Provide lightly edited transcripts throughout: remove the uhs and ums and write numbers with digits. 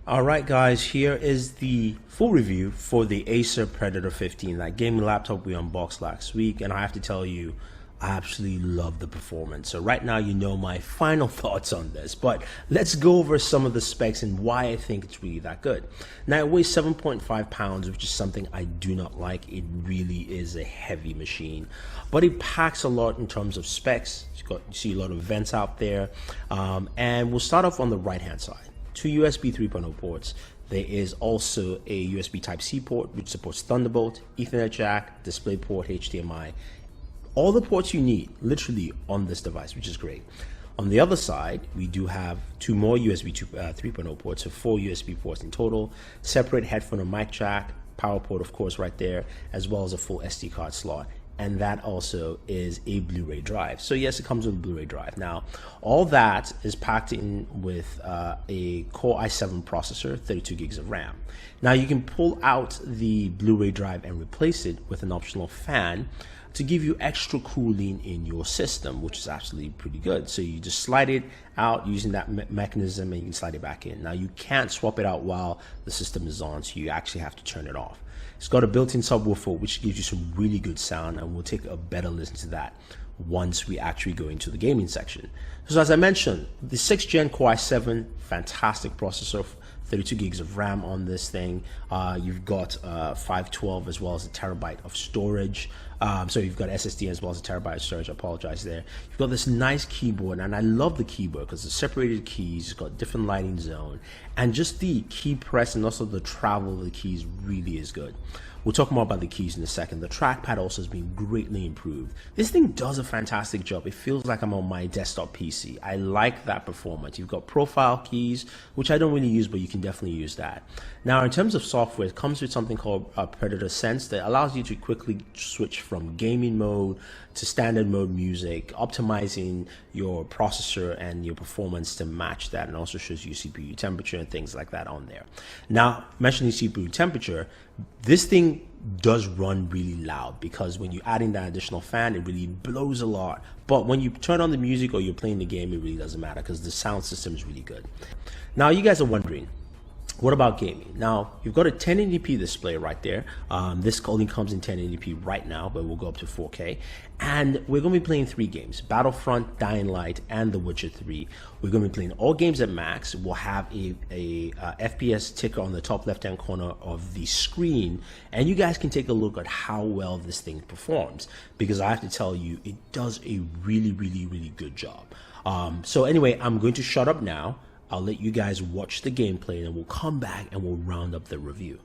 Alright guys, here is the full review for the Acer Predator 15, that gaming laptop we unboxed last week, and I have to tell you, I absolutely love the performance. So right now you know my final thoughts on this, but let's go over some of the specs and why I think it's really that good. Now it weighs 7.5 pounds, which is something I do not like. It really is a heavy machine, but it packs a lot in terms of specs. You see a lot of vents out there, and we'll start off on the right hand side. 2 USB 3.0 ports. There is also a USB Type-C port which supports Thunderbolt, Ethernet jack, DisplayPort, HDMI. All the ports you need literally on this device, which is great. On the other side, we do have 2 more USB 3.0 ports, so 4 USB ports in total, separate headphone and mic jack, power port of course right there, as well as a full SD card slot. And that also is a Blu-ray drive. So yes, it comes with a Blu-ray drive. Now, all that is packed in with a Core i7 processor, 32 gigs of RAM. Now you can pull out the Blu-ray drive and replace it with an optional fan to give you extra cooling in your system, which is actually pretty good. So you just slide it out using that mechanism and you can slide it back in. Now you can't swap it out while the system is on, so you actually have to turn it off. It's got a built-in subwoofer which gives you some really good sound, and we'll take a better listen to that once we actually go into the gaming section. So as I mentioned, the 6th gen Core i7, fantastic processor, 32 gigs of RAM on this thing. You've got 512 as well as a terabyte of storage. So you've got SSD as well as a terabyte of storage. I apologize there. You've got this nice keyboard, and I love the keyboard because it's separated keys. It's got different lighting zone, and just the key press and also the travel of the keys really is good. We'll talk more about the keys in a second. The trackpad also has been greatly improved. This thing does a fantastic job. It feels like I'm on my desktop PC. I like that performance. You've got profile keys, which I don't really use, but you can definitely use that. Now, in terms of software, it comes with something called Predator Sense that allows you to quickly switch from gaming mode to standard mode music, optimizing your processor and your performance to match that, and also shows you CPU temperature and things like that on there. Now, mentioning CPU temperature, this thing does run really loud because when you add in that additional fan, it really blows a lot. But when you turn on the music or you're playing the game, it really doesn't matter because the sound system is really good. Now, you guys are wondering, what about gaming? Now, you've got a 1080p display right there. This only comes in 1080p right now, but we'll go up to 4K. And we're going to be playing 3 games: Battlefront, Dying Light, and The Witcher 3. We're going to be playing all games at max. We'll have a FPS ticker on the top left-hand corner of the screen, and you guys can take a look at how well this thing performs, because I have to tell you, it does a really, really, really good job. So anyway, I'm going to shut up now. I'll let you guys watch the gameplay, and we'll come back and we'll round up the review.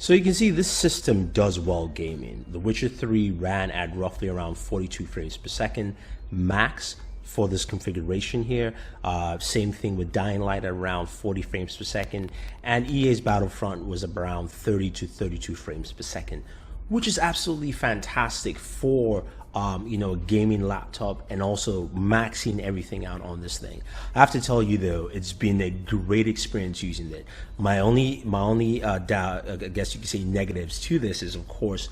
So you can see this system does well gaming. The Witcher 3 ran at roughly around 42 frames per second max for this configuration here. Same thing with Dying Light at around 40 frames per second, and EA's Battlefront was around 30 to 32 frames per second, which is absolutely fantastic for you know, a gaming laptop, and also maxing everything out on this thing. I have to tell you though, it's been a great experience using it. My only doubt, I guess you could say negatives to this, is of course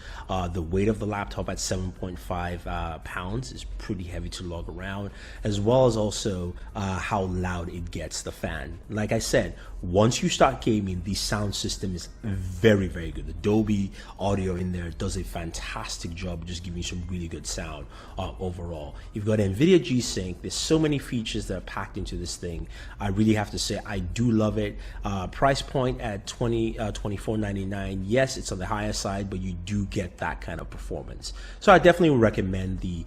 the weight of the laptop at 7.5 pounds is pretty heavy to lug around, as well as also how loud it gets, the fan. Like I said, once you start gaming, the sound system is very, very good. The Dolby audio in there does a fantastic job of just giving you some really good sound overall. You've got NVIDIA G-Sync. There's so many features that are packed into this thing. I really have to say I do love it. Price point at $24.99. Yes, it's on the higher side, but you do get that kind of performance. So I definitely would recommend the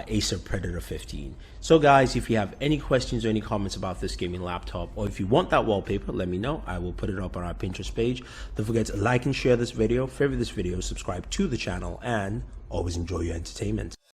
Acer Predator 15. So guys, if you have any questions or any comments about this gaming laptop, or if you want that wallpaper, let me know. I will put it up on our Pinterest page. Don't forget to like and share this video, favorite this video, subscribe to the channel, and always enjoy your entertainment.